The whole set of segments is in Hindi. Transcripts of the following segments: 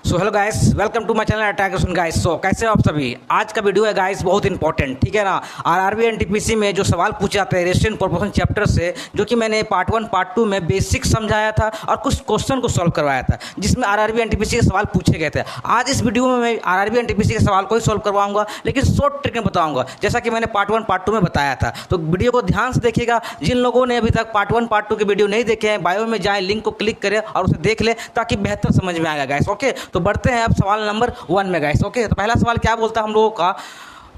So hello guys, welcome to my channel अटैकेशन गाइस। सो कैसे हो आप सभी। आज का वीडियो है गाइस बहुत इंपॉर्टेंट, ठीक है ना। आरआरबी एनटीपीसी में जो सवाल पूछे जाते हैं रेशियो एंड प्रोपोर्शन चैप्टर से, जो कि मैंने पार्ट 1 पार्ट 2 में बेसिक समझाया था और कुछ क्वेश्चन को सॉल्व करवाया था जिसमें आरआरबी एनटीपीसी के सवाल पूछे गए थे। आज इस वीडियो में मैं आरआरबी एनटीपीसी के सवाल को ही सॉल्व करवाऊंगा, लेकिन शॉर्ट ट्रिक में बताऊंगा, जैसा कि मैंने पार्ट 1 पार्ट 2 में बताया था। तो वीडियो को ध्यान से देखिएगा। जिन लोगों ने अभी तक पार्ट 1 पार्ट 2 के वीडियो नहीं देखे हैं, बायो में जाएँ, लिंक को क्लिक करें और उसे देख लें ताकि बेहतर समझ में आएगा गाइस। ओके, तो बढ़ते हैं अब सवाल नंबर 1 में गाइस। ओके, तो पहला सवाल क्या बोलता है हम लोगों का,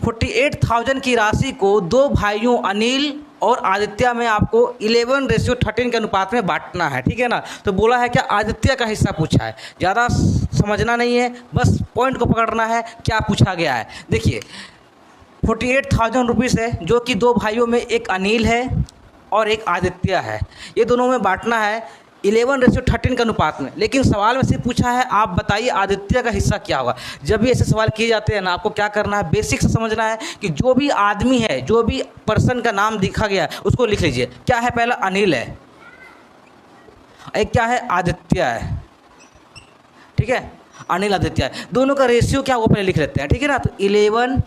48,000 की राशि को दो भाइयों अनिल और आदित्य में आपको 11:13 के अनुपात में बांटना है, ठीक है ना। तो बोला है क्या, आदित्य का हिस्सा पूछा है। ज़्यादा समझना नहीं है, बस पॉइंट को पकड़ना है क्या पूछा गया है। देखिए 48,000 रुपीज़ है, जो कि दो भाइयों में एक अनिल है और एक आदित्य है। ये दोनों में बांटना है 11:13 के अनुपात में। लेकिन सवाल में सिर्फ पूछा है आप बताइए आदित्य का हिस्सा क्या होगा। जब भी ऐसे सवाल किए जाते हैं ना, आपको क्या करना है, बेसिक से समझना है कि जो भी आदमी है, जो भी पर्सन का नाम लिखा गया है उसको लिख लीजिए। क्या है, पहला अनिल है, एक क्या है, आदित्य है, ठीक है। अनिल आदित्य है, दोनों का रेशियो क्या वो पहले लिख लेते हैं, ठीक है ना। तो 11,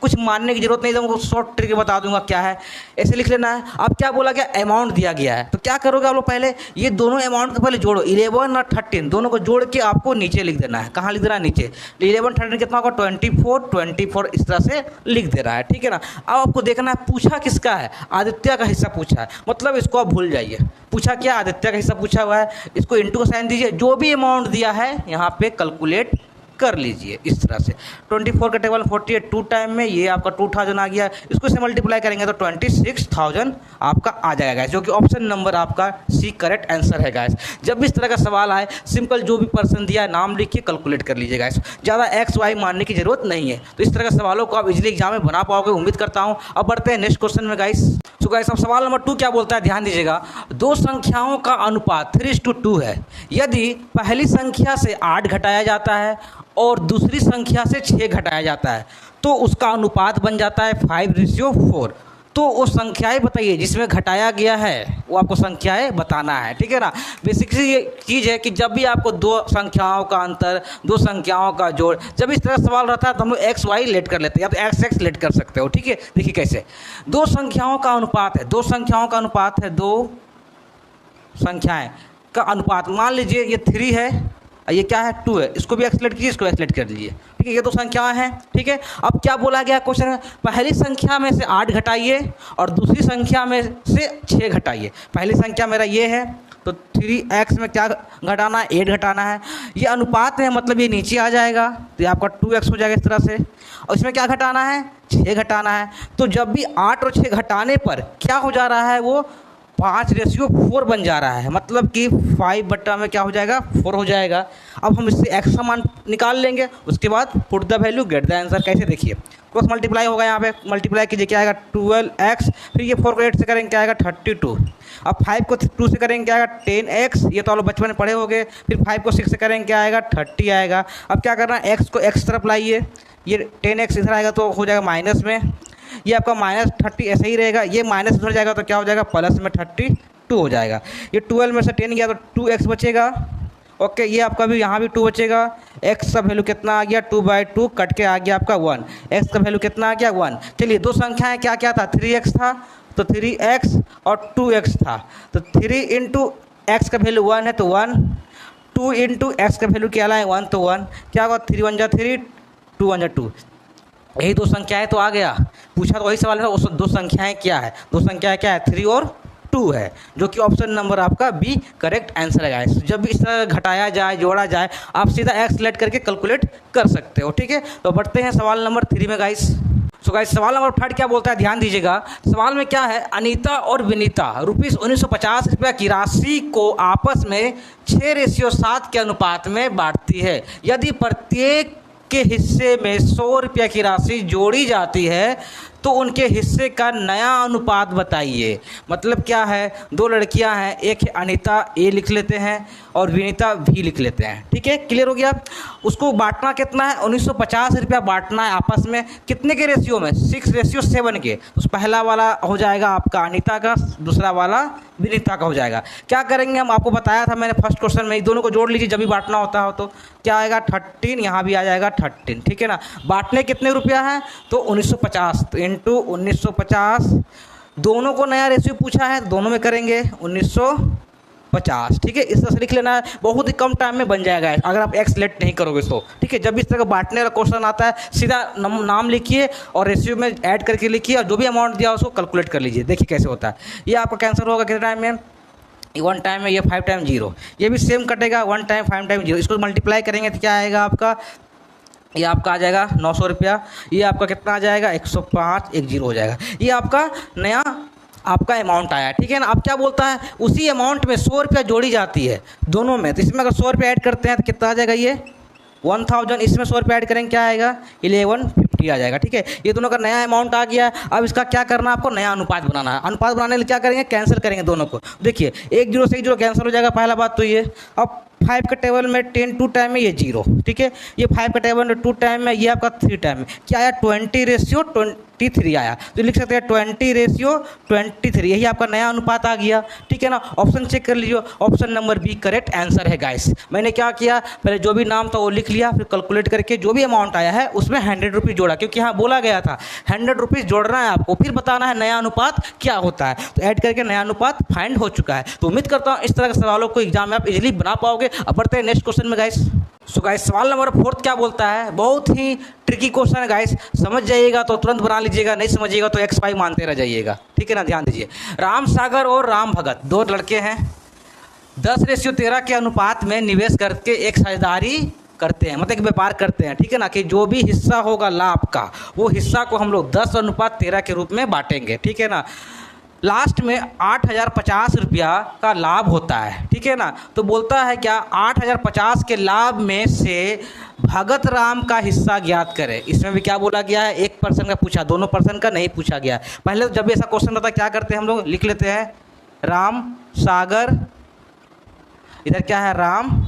कुछ मानने की जरूरत नहीं है, तुमको शॉर्ट ट्रिक बता दूंगा क्या है, ऐसे लिख लेना है। अब क्या बोला गया, अमाउंट दिया गया है, तो क्या करोगे आप लोग, पहले ये दोनों अमाउंट को पहले जोड़ो। 11 और 13 दोनों को जोड़ के आपको नीचे लिख देना है। कहाँ लिख देना है, नीचे। 11 13 कितना होगा, 24 इस तरह से लिख दे रहा है, ठीक है ना। अब आपको देखना है पूछा किसका है, आदित्य का हिस्सा पूछा है, मतलब इसको आप भूल जाइए। पूछा क्या, आदित्य का हिस्सा पूछा हुआ है, इसको इंटू का साइन दीजिए। जो भी अमाउंट दिया है यहाँ पे कैलकुलेट कर लीजिए इस तरह से। 24 का टेबल 48 2 टाइम में, ये आपका 2000 आ गया। इसको से मल्टीप्लाई करेंगे तो 26,000 आपका आ जाएगा गाइस, जो कि ऑप्शन नंबर आपका सी करेक्ट आंसर है गाइस। जब भी इस तरह का सवाल आए, सिंपल जो भी पर्सन दिया है नाम लिख के कैलकुलेट कर लीजिए गाइस। ज़्यादा एक्स वाई मानने की जरूरत नहीं है। तो इस तरह के सवालों को आप इजीली एग्जाम में बना पाओगे, उम्मीद करता हूँ। अब बढ़ते हैं नेक्स्ट क्वेश्चन में गाइस। सो गाइस अब सवाल नंबर 2 क्या बोलता है, ध्यान दीजिएगा। दो संख्याओं का अनुपात 3:2 है। यदि पहली संख्या से 8 घटाया जाता है और दूसरी संख्या से 6 घटाया जाता है तो उसका अनुपात बन जाता है 5:4। तो वो संख्याएं बताइए जिसमें घटाया गया है, वो आपको संख्याएं बताना है, ठीक है ना। बेसिकली ये चीज़ है कि जब भी आपको दो संख्याओं का अंतर, दो संख्याओं का जोड़, जब इस तरह सवाल रहता है तो हम लोग एक्स वाई लेट कर लेते हैं, या तो एक्स एक्स लेट कर सकते हो, ठीक है। देखिए कैसे, दो संख्याओं का अनुपात है, दो संख्याओं का अनुपात है, दो संख्याएं का अनुपात। मान लीजिए ये 3 है, ये क्या है, 2 है। इसको भी एक्सलेट कीजिए, इसको एक्सलेट कर दीजिए, ठीक है। ये दो संख्याएं हैं, ठीक है। अब क्या बोला गया क्वेश्चन में, पहली संख्या में से 8 घटाइए और दूसरी संख्या में से 6 घटाइए। पहली संख्या मेरा ये है, तो 3x में क्या घटाना है, 8 घटाना है। ये अनुपात है, मतलब ये नीचे आ जाएगा, तो ये आपका 2x हो जाएगा इस तरह से। और इसमें क्या घटाना है, 6 घटाना है। तो जब भी 8 और 6 घटाने पर क्या हो जा रहा है, वो 5:4 बन जा रहा है, मतलब कि 5 बट्टा में क्या हो जाएगा, 4 हो जाएगा। अब हम इससे x का मान निकाल लेंगे, उसके बाद put the value get the answer. कैसे, देखिए क्रॉस मल्टीप्लाई होगा, यहाँ पे मल्टीप्लाई कीजिए, क्या आएगा 12x, फिर ये 4 को 8 से करेंगे क्या आएगा 32। अब 5 को 2 से करेंगे क्या आएगा 10x, ये तो आप लोग बचपन में पढ़े होंगे। फिर 5 को 6 से करेंगे क्या आएगा 30 आएगा। अब क्या करना है, x को x तरफ लाइए, ये 10x इधर आएगा तो हो जाएगा माइनस में, ये आपका -30 ऐसे ही रहेगा। ये माइनस उधर जाएगा तो क्या हो जाएगा, प्लस में 32 हो जाएगा। ये 12 में से 10 गया तो 2x बचेगा। ओके, ये आपका भी यहाँ भी 2 बचेगा। x का वैल्यू कितना आ गया, 2/2 कट के आ गया आपका 1। x का वैल्यू कितना आ गया, 1। चलिए दो संख्याएं क्या क्या था, 3x था तो 3x और 2x था, तो 3 इंटू एक्स का वैल्यू 1 है तो 1, 2 इंटू एक्स का वैल्यू क्या लाए 1 तो 1, क्या होगा 3 1 जा 3, 2 1 जा 2। यही दो संख्याएं तो आ गया। पूछा तो वही सवाल है, उस दो संख्याएं क्या है, दो संख्याएं क्या है, 3 और 2 है, जो कि ऑप्शन नंबर आपका बी करेक्ट आंसर है गाइस। जब भी इस तरह घटाया जाए, जोड़ा जाए, आप सीधा एक्स लेट करके कैलकुलेट कर सकते हो, ठीक है। तो बढ़ते हैं सवाल नंबर 3 में गाइस। सो गाइस सवाल नंबर 3 क्या बोलता है, ध्यान दीजिएगा। सवाल में क्या है, अनीता और विनीता ₹1950 की राशि को आपस में 6:7 के अनुपात में बांटती है। यदि प्रत्येक के हिस्से में ₹100 की राशि जोड़ी जाती है तो उनके हिस्से का नया अनुपात बताइए। मतलब क्या है, दो लड़कियां हैं, एक है अनीता, ए लिख लेते हैं, और विनीता भी लिख लेते हैं। ठीक है, क्लियर हो गया। उसको बांटना कितना है, 1950 रुपया बांटना है आपस में। कितने के रेशियो में, 6:7 के। तो पहला वाला हो जाएगा आपका अनीता का, दूसरा वाला विनीता का हो जाएगा। क्या करेंगे हम, आपको बताया था मैंने फर्स्ट क्वेश्चन में, दोनों को जोड़ लीजिए जब भी बांटना होता हो। तो क्या आएगा, 13, यहाँ भी आ जाएगा 13। ठीक है ना। बांटने कितने रुपया है, तो 1950 तो इंटू 1950। दोनों को नया रेशियो पूछा है, दोनों में करेंगे 1950। ठीक है, इस तरह से लिख लेना है, बहुत ही कम टाइम में बन जाएगा अगर आप एक्स लेट नहीं करोगे तो। ठीक है, जब भी इस तरह का बांटने का क्वेश्चन आता है, सीधा नाम लिखिए और रेशियो में ऐड करके लिखिए, और जो भी अमाउंट दिया उसको कैलकुलेट कर लीजिए, देखिए कैसे होता है। ये आपका कैंसिल होगा कितने टाइम में, 1 टाइम में। ये 5 टाइम 0, ये भी सेम कटेगा, 1 टाइम 5 टाइम 0। इसको मल्टीप्लाई करेंगे तो क्या आएगा आपका, ये आपका आ जाएगा 900 रुपया। ये आपका कितना आ जाएगा, 105, 1 0 हो जाएगा। ये आपका नया आपका अमाउंट आया। ठीक है ना। अब क्या बोलता है, उसी अमाउंट में 100 रुपया जोड़ी जाती है दोनों में। तो इसमें अगर 100 रुपया ऐड करते हैं तो कितना आ जाएगा, ये 1000। इसमें 100 रुपया ऐड करेंगे, क्या आएगा, 1150 आ जाएगा। ठीक है, ये दोनों का नया अमाउंट आ गया। अब इसका क्या करना है, आपको नया अनुपात बनाना है। अनुपात बनाने के लिए क्या करेंगे, कैंसिल करेंगे दोनों को। देखिए 1 0 से 1 0 कैंसिल हो जाएगा, पहला बात तो ये। अब 5 के टेबल में 10 2 टाइम में ये 0। ठीक है, ये 5 के टेबल में 2 टाइम में, ये आपका 3 टाइम में। क्या आया, 20:23 आया। तो लिख सकते हैं 20:23, यही आपका नया अनुपात आ गया। ठीक है ना। ऑप्शन चेक कर लीजिए, option number B correct answer है गाइस। मैंने क्या किया, पहले जो भी नाम था वो लिख लिया, फिर कैलकुलेट करके जो भी अमाउंट आया है उसमें 100 रुपीज़ जोड़ा, क्योंकि यहाँ बोला गया था 100 रुपीज़ जोड़ना है आपको, फिर बताना है नया अनुपात क्या होता है। तो ऐड करके नया अनुपात फाइंड हो चुका है। तो उम्मीद करता हूँ इस तरह के सवालों को एग्जाम में आप इजीली बना पाओगे। अब बढ़ते हैं नेक्स्ट क्वेश्चन में गाइस। सो गाइस, सवाल नंबर 4 क्या बोलता है, बहुत ही ट्रिकी क्वेश्चन है गाइस। समझ जाइएगा तो तुरंत बना लीजिएगा, नहीं समझिएगा तो x5 मानते रह जाइएगा। ठीक है ना, ध्यान दीजिए। राम सागर और राम भगत 2 लड़के हैं, 10:13 के अनुपात में निवेश करके एक साझेदारी करते हैं, मतलब एक व्यापार करते हैं। ठीक है ना, कि जो भी हिस्सा होगा लाभ का, वो हिस्सा को हम लोग 10:13 के रूप में बांटेंगे। ठीक है ना। लास्ट में 8050 रुपया का लाभ होता है। ठीक है ना। तो बोलता है क्या, 8050 के लाभ में से भगत राम का हिस्सा ज्ञात करें। इसमें भी क्या बोला गया है, एक पर्सन का पूछा, दोनों पर्सन का नहीं पूछा गया। पहले तो जब भी ऐसा क्वेश्चन रहता है क्या करते हैं हम लोग, लिख लेते हैं राम सागर, इधर क्या है राम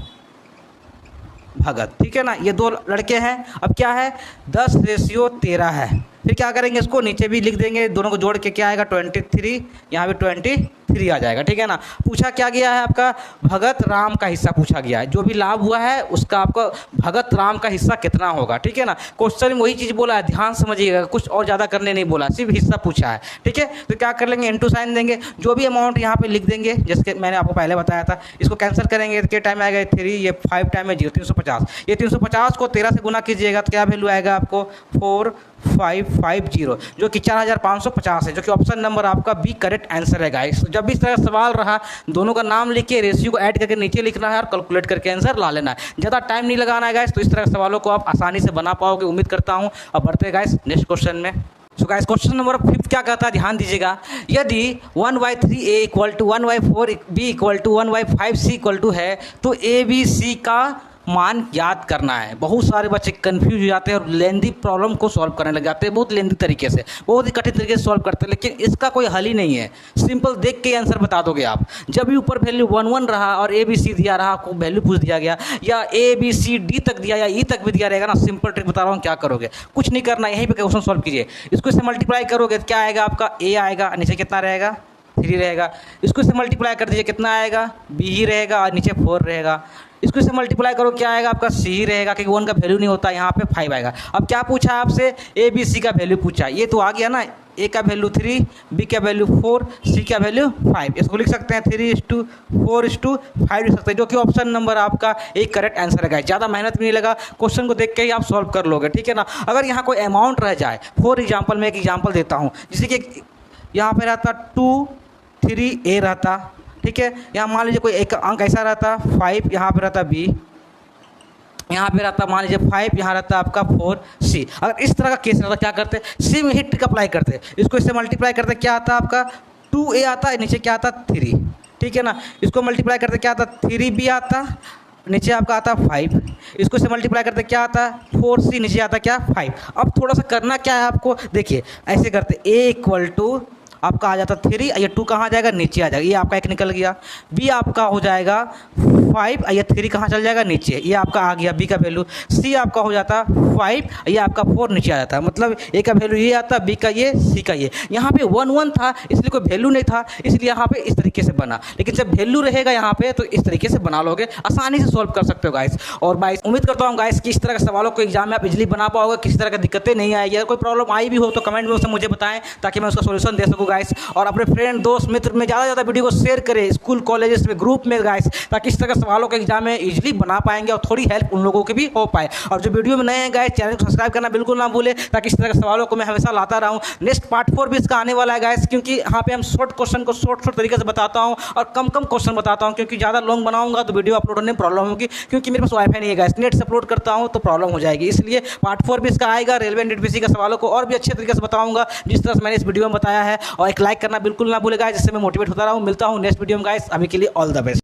भगत। ठीक है ना, ये 2 लड़के हैं। अब क्या है, 10:13 है। फिर क्या करेंगे, इसको नीचे भी लिख देंगे, दोनों को जोड़ के क्या आएगा 23, यहाँ भी 23 आ जाएगा। ठीक है ना। पूछा क्या गया है, आपका भगत राम का हिस्सा पूछा गया है। जो भी लाभ हुआ है उसका आपका भगत राम का हिस्सा कितना होगा। ठीक है ना। क्वेश्चन में वही चीज़ बोला है, ध्यान समझिएगा, कुछ और ज़्यादा करने नहीं बोला, सिर्फ हिस्सा पूछा है। ठीक है, तो क्या कर लेंगे, इंटू साइन देंगे, जो भी अमाउंट यहाँ पे लिख देंगे, जैसे मैंने आपको पहले बताया था। इसको कैंसिल करेंगे तो क्या टाइम आएगा, 3, ये 5 टाइम में 0, 350। ये 350 को 13 से गुना कीजिएगा तो क्या वैल्यू आएगा आपको, 4550, जो कि 4550 है, जो कि ऑप्शन नंबर आपका बी करेक्ट आंसर है गाइस। जब भी इस तरह सवाल रहा, दोनों का नाम लिख के रेशियो को ऐड करके नीचे लिखना है और कैलकुलेट करके आंसर ला लेना है। ज़्यादा टाइम नहीं लगाना है गाइस। तो इस तरह के सवालों को आप आसानी से बना पाओगे, उम्मीद करता हूँ। अब बढ़ते हैं गाइस नेक्स्ट क्वेश्चन में। सो गाइस, क्वेश्चन नंबर 5 क्या कहता है, ध्यान दीजिएगा। यदि 1/3a = 1/4b = 1/5c = है, तो ABC का मान याद करना है। बहुत सारे बच्चे कंफ्यूज हो जाते हैं और लेंदी प्रॉब्लम को सॉल्व करने लग जाते हैं, बहुत लेंदी तरीके से, बहुत ही कठिन तरीके से सॉल्व करते हैं। लेकिन इसका कोई हल ही नहीं है, सिंपल देख के आंसर बता दोगे आप। जब भी ऊपर वैल्यू 1 1 रहा और ABC दिया रहा, आपको वैल्यू पूछ दिया गया, या ABCD तक दिया या E तक भी दिया रहेगा ना, सिंपल ट्रिक बता रहा हूँ, क्या करोगे, कुछ नहीं करना, यहीं पर क्वेश्चन सॉल्व कीजिए। इसको इससे मल्टीप्लाई करोगे तो क्या आएगा आपका, A आएगा, नीचे कितना रहेगा, 3 रहेगा। इसको इससे मल्टीप्लाई कर दीजिए, कितना आएगा, B ही रहेगा और नीचे 4 रहेगा। इसको इससे मल्टीप्लाई करो, क्या आएगा आपका, C ही रहेगा, क्योंकि 1 का वैल्यू नहीं होता, यहाँ पे 5 आएगा। अब क्या पूछा आपसे, ABC का वैल्यू पूछा, ये तो आ गया ना, A का वैल्यू 3, B का वैल्यू 4, C का वैल्यू 5। इसको लिख सकते हैं 3:4:5 लिख सकते हैं, जो कि ऑप्शन नंबर आपका एक करेक्ट आंसर है। ज़्यादा मेहनत भी नहीं लगा, क्वेश्चन को देख के ही आप सॉल्व कर लोगे। ठीक है ना। अगर यहाँ कोई अमाउंट रह जाए, फॉर एग्जाम्पल मैं एक एग्जाम्पल देता हूँ, जैसे कि यहाँ पर रहता 2 3A रहता। ठीक है, यहाँ मान लीजिए कोई एक अंक ऐसा रहता 5, यहाँ पे रहता B, यहाँ पे रहता मान लीजिए 5, यहाँ रहता आपका 4C। अगर इस तरह का केस रहता, क्या करते, सेम ही ट्रिक अप्लाई करते, इसको इससे मल्टीप्लाई करते, क्या आता आपका 2A आता है, नीचे क्या आता 3। ठीक है ना। इसको मल्टीप्लाई करते क्या आता 3B आता, नीचे आपका आता है 5, इसको से मल्टीप्लाई करते क्या आता है 4c, नीचे आता है क्या 5। अब थोड़ा सा करना क्या है आपको, देखिए ऐसे करते a इक्वल टू आपका आ जाता 3, ये 2 कहाँ आ जाएगा नीचे आ जाएगा, ये आपका एक निकल गया। b आपका हो जाएगा 5, ये 3 कहाँ चल जाएगा नीचे, ये आपका आ गया b का वैल्यू। c आपका हो जाता 5, ये आपका 4 नीचे आ जाता है, मतलब a का वैल्यू ये आता, b का ये, c का ये। यहाँ पे 1 1 था इसलिए कोई वैल्यू नहीं था, इसलिए यहाँ पे इस तरीके से बना, लेकिन जब वैल्यू रहेगा यहाँ पे तो इस तरीके से बना लोगे, आसानी से सॉल्व कर सकते हो गाइस। और गाइस उम्मीद करता हूँ गाइस कि इस तरह के सवालों को एग्जाम में आप इजीली बना पाओगे, किसी तरह की दिक्कतें नहीं आएगी। अगर कोई प्रॉब्लम आई भी हो तो कमेंट में उससे मुझे बताएं ताकि मैं उसका सोल्यूशन दे सकूँ गाइस। और अपने फ्रेंड दोस्त मित्र में ज़्यादा से ज़्यादा वीडियो को शेयर करें, स्कूल कॉलेजेस में ग्रुप में गाइस, ताकि इस तरह के सवालों के एग्जाम में इजीली बना पाएंगे और थोड़ी हेल्प उन लोगों की भी हो पाए। और जो वीडियो में नए हैं गाइस, चैनल को सब्सक्राइब करना बिल्कुल ना भूले, ताकि इस तरह के सवालों को मैं हमेशा लाता रहूँ। नेक्स्ट पार्ट 4 भी इसका आने वाला है गाइस, क्योंकि यहाँ पे हम शॉर्ट क्वेश्चन को शॉर्ट तरीके से बताता हूँ और कम क्वेश्चन बताता हूँ, क्योंकि ज़्यादा लॉन्ग बनाऊंगा तो वीडियो अपलोड होने में प्रॉब्लम होगी, क्योंकि मेरे पास वाईफाई नहीं है गाइस, नेट से अपलोड करता हूँ तो प्रॉब्लम हो जाएगी। इसलिए पार्ट 4 भी इसका आएगा, रेलवे एनटीपीसी के सवालों को और भी अच्छे तरीके से बताऊंगा जिस तरह से मैंने इस वीडियो में बताया है। और एक लाइक करना बिल्कुल ना भूलेगा, जिससे मैं मोटिवेट होता रहूँ। मिलता हूँ नेक्स्ट वीडियो में गाइस, अभी के लिए ऑल द बेस्ट।